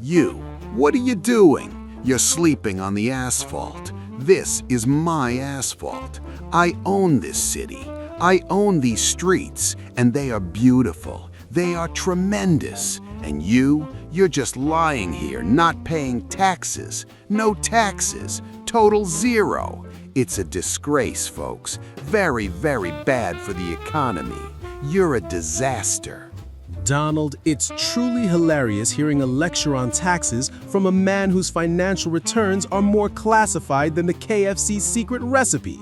You, what are you doing? You're sleeping on the asphalt. This is my asphalt. I own this city. I own these streets, and they are beautiful. They are tremendous. And you're just lying here, not paying taxes. No taxes. Total zero. It's a disgrace, folks. Very, very bad for the economy. You're a disaster. Donald, it's truly hilarious hearing a lecture on taxes from a man whose financial returns are more classified than the KFC secret recipe.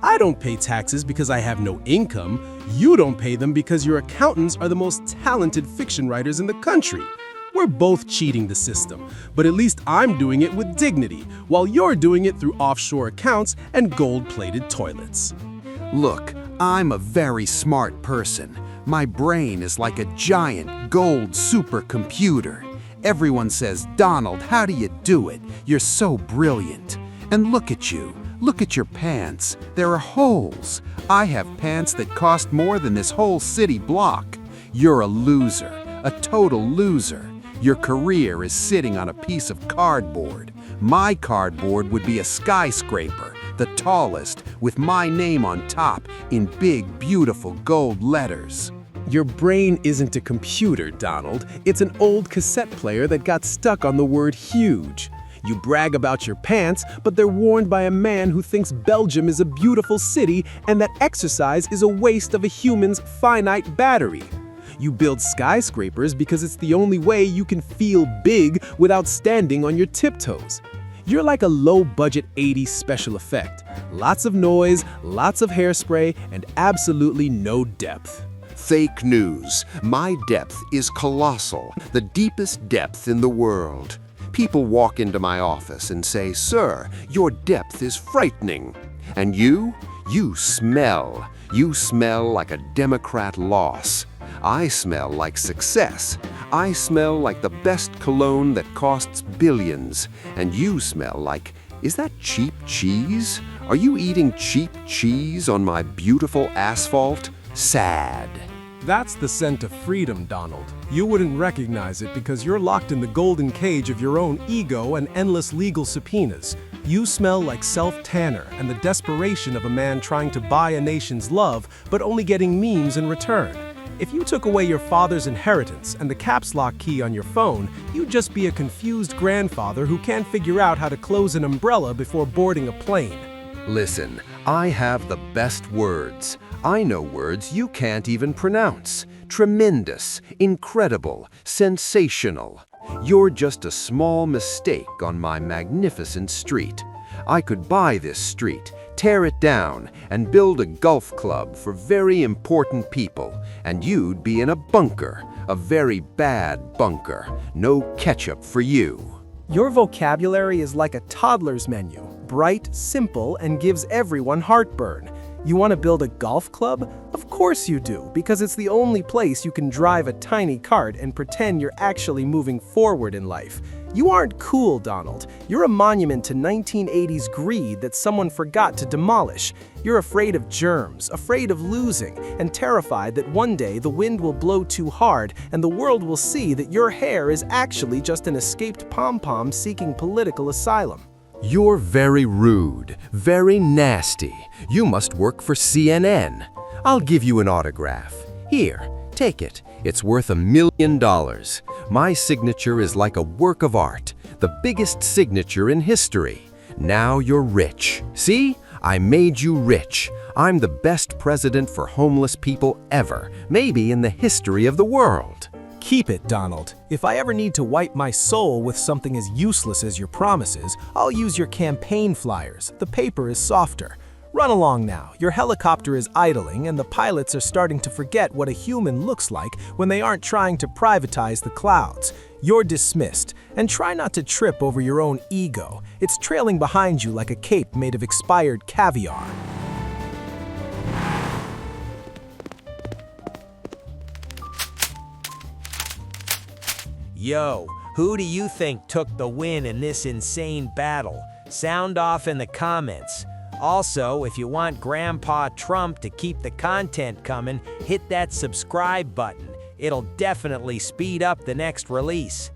I don't pay taxes because I have no income. You don't pay them because your accountants are the most talented fiction writers in the country. We're both cheating the system, but at least I'm doing it with dignity, while you're doing it through offshore accounts and gold-plated toilets. Look, I'm a very smart person. My brain is like a giant gold supercomputer. Everyone says, "Donald, how do you do it? You're so brilliant." And look at you. Look at your pants. There are holes. I have pants that cost more than this whole city block. You're a loser, a total loser. Your career is sitting on a piece of cardboard. My cardboard would be a skyscraper, the tallest, with my name on top in big, beautiful gold letters. Your brain isn't a computer, Donald. It's an old cassette player that got stuck on the word huge. You brag about your pants, but they're worn by a man who thinks Belgium is a beautiful city and that exercise is a waste of a human's finite battery. You build skyscrapers because it's the only way you can feel big without standing on your tiptoes. You're like a low-budget 80s special effect. Lots of noise, lots of hairspray, and absolutely no depth. Fake news. My depth is colossal, the deepest depth in the world. People walk into my office and say, "Sir, your depth is frightening." And you smell. You smell like a Democrat loss. I smell like success. I smell like the best cologne that costs billions. And you smell like, is that cheap cheese? Are you eating cheap cheese on my beautiful asphalt? Sad. That's the scent of freedom, Donald. You wouldn't recognize it because you're locked in the golden cage of your own ego and endless legal subpoenas. You smell like self-tanner and the desperation of a man trying to buy a nation's love, but only getting memes in return. If you took away your father's inheritance and the caps lock key on your phone, you'd just be a confused grandfather who can't figure out how to close an umbrella before boarding a plane. Listen, I have the best words. I know words you can't even pronounce. Tremendous, incredible, sensational. You're just a small mistake on my magnificent street. I could buy this street, tear it down, and build a golf club for very important people, and you'd be in a bunker, a very bad bunker. No ketchup for you. Your vocabulary is like a toddler's menu, bright, simple, and gives everyone heartburn. You want to build a golf club? Of course you do, because it's the only place you can drive a tiny cart and pretend you're actually moving forward in life. You aren't cool, Donald. You're a monument to 1980s greed that someone forgot to demolish. You're afraid of germs, afraid of losing, and terrified that one day the wind will blow too hard and the world will see that your hair is actually just an escaped pom-pom seeking political asylum. You're very rude, very nasty. You must work for CNN. I'll give you an autograph. Here, take it. It's worth $1 million. My signature is like a work of art, the biggest signature in history. Now you're rich. See? I made you rich. I'm the best president for homeless people ever, maybe in the history of the world. Keep it, Donald. If I ever need to wipe my soul with something as useless as your promises, I'll use your campaign flyers. The paper is softer. Run along now. Your helicopter is idling and the pilots are starting to forget what a human looks like when they aren't trying to privatize the clouds. You're dismissed, and try not to trip over your own ego. It's trailing behind you like a cape made of expired caviar. Yo, who do you think took the win in this insane battle? Sound off in the comments. Also, if you want Grandpa Trump to keep the content coming, hit that subscribe button. It'll definitely speed up the next release.